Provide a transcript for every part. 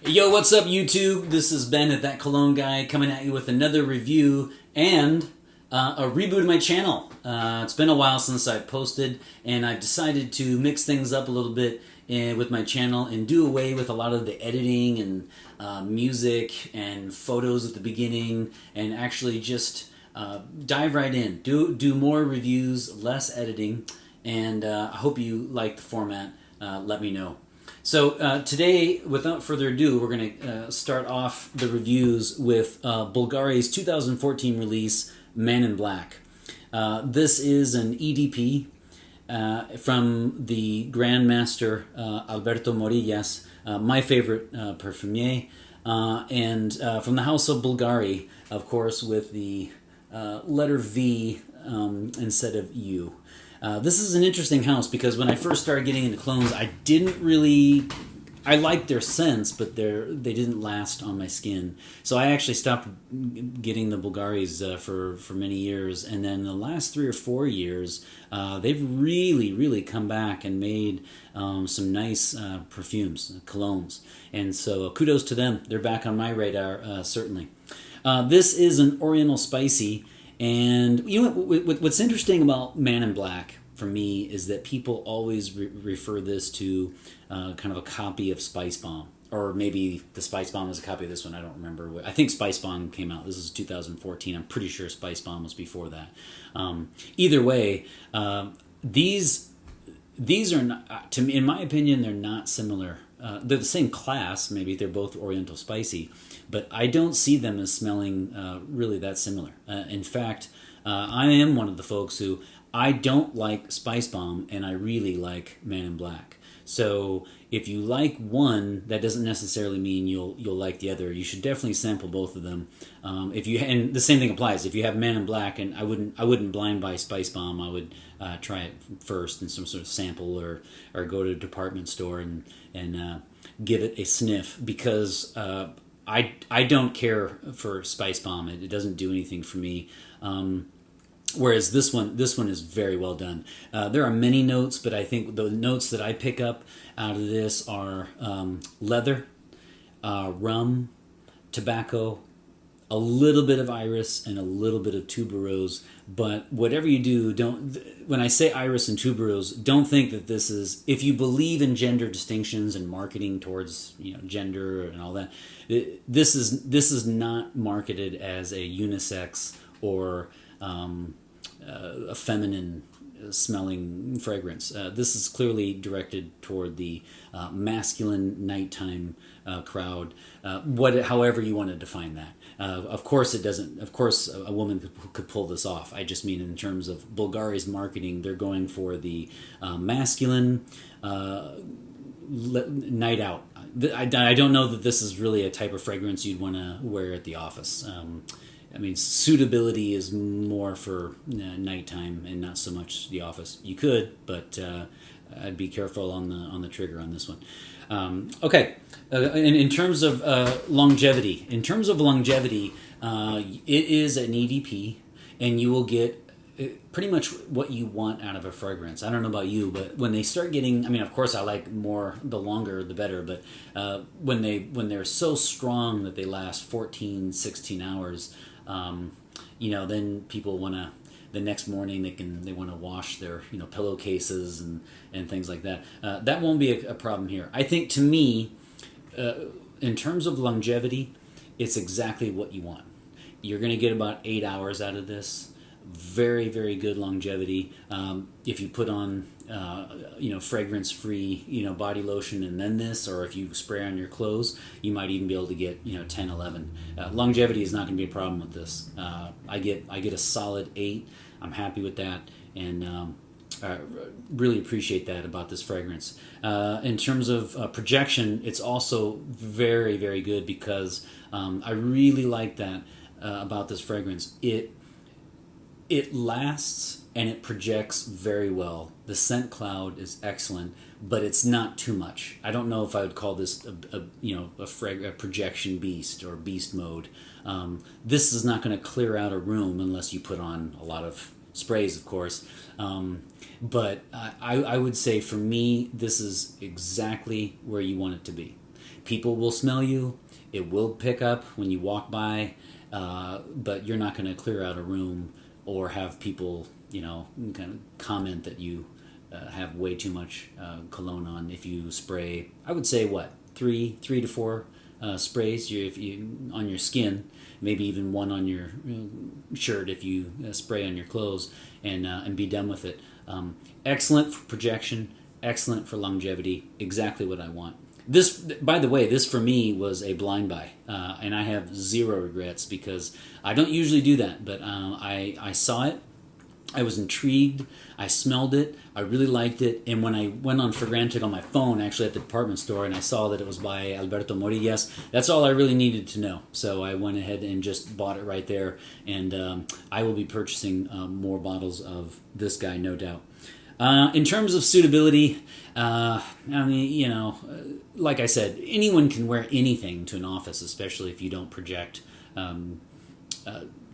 Yo, what's up, YouTube? This is Ben at That Cologne Guy coming at you with another review and a reboot of my channel. It's been a while since I posted, and I've decided to mix things up a little bit with my channel and do away with a lot of the editing and music and photos at the beginning, and actually just dive right in. Do more reviews, less editing, and I hope you like the format. Let me know. So today, without further ado, we're going to start off the reviews with Bvlgari's 2014 release, Man in Black. This is an EDP from the Grandmaster Alberto Morillas, my favorite perfumier, and from the house of Bvlgari, of course, with the letter V instead of U. This is an interesting house because when I first started getting into clones, I liked their scents, but they didn't last on my skin. So I actually stopped getting the Bvlgaris for many years, and then the last 3 or 4 years, they've really come back and made some nice perfumes, colognes. And so kudos to them. They're back on my radar, certainly. This is an Oriental Spicy. And you know what's interesting about Man in Black for me is that people always refer this to kind of a copy of Spice Bomb, or maybe the Spice Bomb is a copy of this one. I don't remember. I think Spice Bomb came out. This is 2014. I'm pretty sure Spice Bomb was before that. Either way, these are not, to me, in my opinion, they're not similar. They're the same class. Maybe they're both Oriental Spicy, but I don't see them as smelling really that similar. In fact, I am one of the folks who I don't like Spice Bomb, and I really like Man in Black. So if you like one, that doesn't necessarily mean you'll like the other. You should definitely sample both of them. And the same thing applies. If you have Man in Black, and I wouldn't blind buy Spice Bomb. I would try it first in some sort of sample, or go to a department store and give it a sniff, because I don't care for Spice Bomb. It doesn't do anything for me. Whereas this one is very well done. There are many notes, but I think the notes that I pick up out of this are leather, rum, tobacco, a little bit of iris, and a little bit of tuberose. But whatever you do, when I say iris and tuberose, don't think that this is, if you believe in gender distinctions and marketing towards gender and all that, this is not marketed as a unisex or a feminine smelling fragrance. This is clearly directed toward the masculine nighttime crowd, however you want to define that. Of course it doesn't. Of course a woman could pull this off. I just mean in terms of Bvlgari's marketing, they're going for the masculine night out. I don't know that this is really a type of fragrance you'd want to wear at the office. I mean, suitability is more for nighttime and not so much the office. You could, but I'd be careful on the trigger on this one. Okay, in terms of longevity, it is an EDP, and you will get pretty much what you want out of a fragrance. I don't know about you, but when they start getting, I mean, of course I like more, the longer the better, but when they're so strong that they last 14, 16 hours, then people want to, the next morning they want to wash their pillowcases and things like that. That won't be a problem here. I think, to me, in terms of longevity, it's exactly what you want. You're going to get about 8 hours out of this. Very, very good longevity. If you put on fragrance-free body lotion and then this, or if you spray on your clothes, you might even be able to get 10, 11. Longevity is not going to be a problem with this. I get a solid 8. I'm happy with that, and really appreciate that about this fragrance. In terms of projection, it's also very, very good, because I really like that about this fragrance. It lasts and it projects very well. The scent cloud is excellent, but it's not too much. I don't know if I would call this a projection beast or beast mode. This is not going to clear out a room unless you put on a lot of sprays, of course. But I would say, for me, this is exactly where you want it to be. People will smell you. It will pick up when you walk by, but you're not going to clear out a room or have people, kind of comment that you have way too much cologne on if you spray. I would say three to four sprays if you on your skin, maybe even one on your shirt if you spray on your clothes, and be done with it. Excellent for projection, excellent for longevity, exactly what I want. This, by the way, this for me was a blind buy, and I have zero regrets because I don't usually do that, but I saw it, I was intrigued, I smelled it, I really liked it, and when I went on For Granted on my phone, actually at the department store, and I saw that it was by Alberto Morillas, that's all I really needed to know. So I went ahead and just bought it right there, and I will be purchasing more bottles of this guy, no doubt. In terms of suitability, like I said, anyone can wear anything to an office, especially if you don't project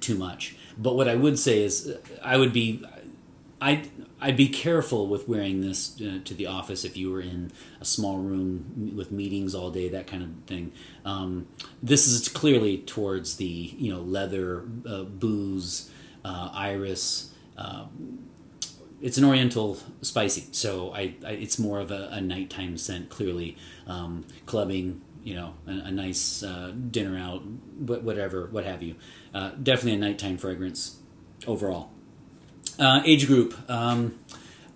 too much. But what I would say is I'd be careful with wearing this to the office if you were in a small room with meetings all day, that kind of thing. This is clearly towards the leather, booze, iris. It's an Oriental spicy, so it's more of a nighttime scent. Clearly, clubbing, a nice dinner out, whatever, what have you. Definitely a nighttime fragrance overall. Age group,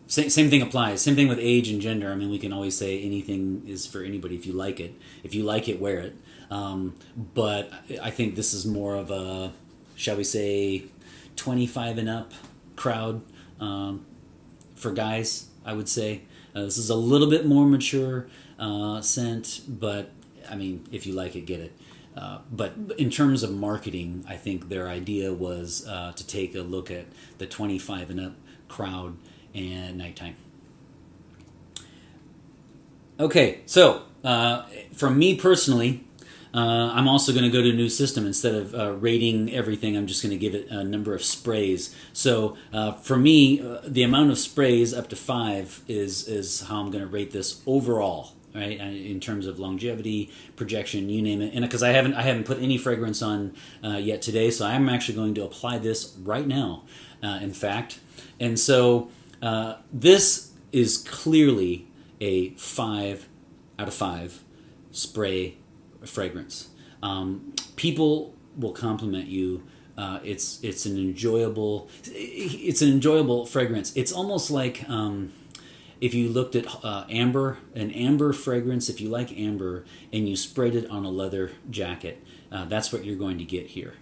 same thing applies. Same thing with age and gender. I mean, we can always say anything is for anybody if you like it. If you like it, wear it. But I think this is more of a, shall we say, 25 and up crowd. For guys, I would say. This is a little bit more mature scent, but I mean, if you like it, get it. But in terms of marketing, I think their idea was to take a look at the 25 and up crowd and nighttime. Okay, so for me personally, I'm also going to go to a new system. Instead of rating everything, I'm just going to give it a number of sprays. So for me, the amount of sprays up to 5 is how I'm going to rate this overall, right? In terms of longevity, projection, you name it. And because I haven't put any fragrance on yet today, so I'm actually going to apply this right now. In fact, and so this is clearly a 5 out of 5 spray fragrance. People will compliment you. It's an enjoyable fragrance. It's almost like if you looked at an amber fragrance. If you like amber and you sprayed it on a leather jacket, that's what you're going to get here.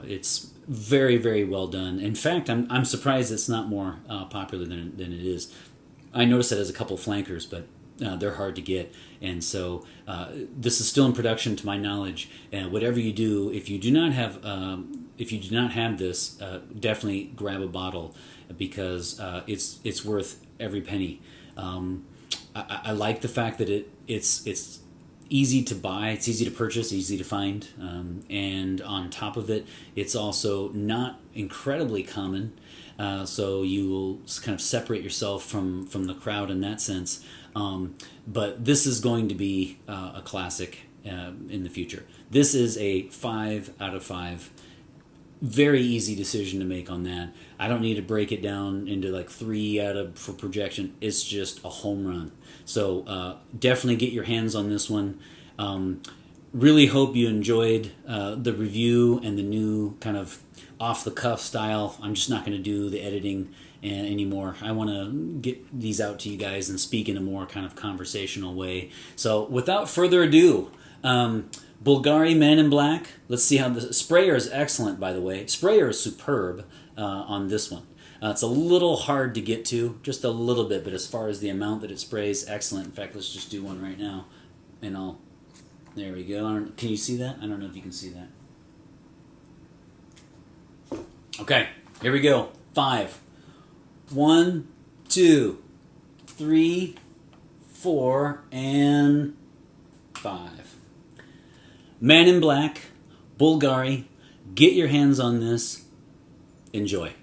It's very, very well done. In fact, I'm surprised it's not more popular than it is. I noticed it has a couple flankers, but they're hard to get, and so this is still in production to my knowledge. And whatever you do, if you do not have this, definitely grab a bottle because it's worth every penny. I like the fact that it's easy to buy, it's easy to purchase, easy to find, and on top of it, it's also not incredibly common. So you will kind of separate yourself from the crowd in that sense. But this is going to be a classic in the future. This is a 5 out of 5. Very easy decision to make on that. I don't need to break it down into like 3 out of for projection. It's just a home run. So definitely get your hands on this one. Really hope you enjoyed the review and the new kind of off-the-cuff style. I'm just not going to do the editing anymore. I want to get these out to you guys and speak in a more kind of conversational way. So without further ado, Bvlgari Man in Black. Let's see how the sprayer is excellent, by the way. Sprayer is superb on this one. It's a little hard to get to, just a little bit, but as far as the amount that it sprays, excellent. In fact, let's just do one right now, and there we go. Can you see that? I don't know if you can see that. Okay, here we go. 5. 1, 2, 3, 4, and 5. Man in Black, Bvlgari. Get your hands on this. Enjoy.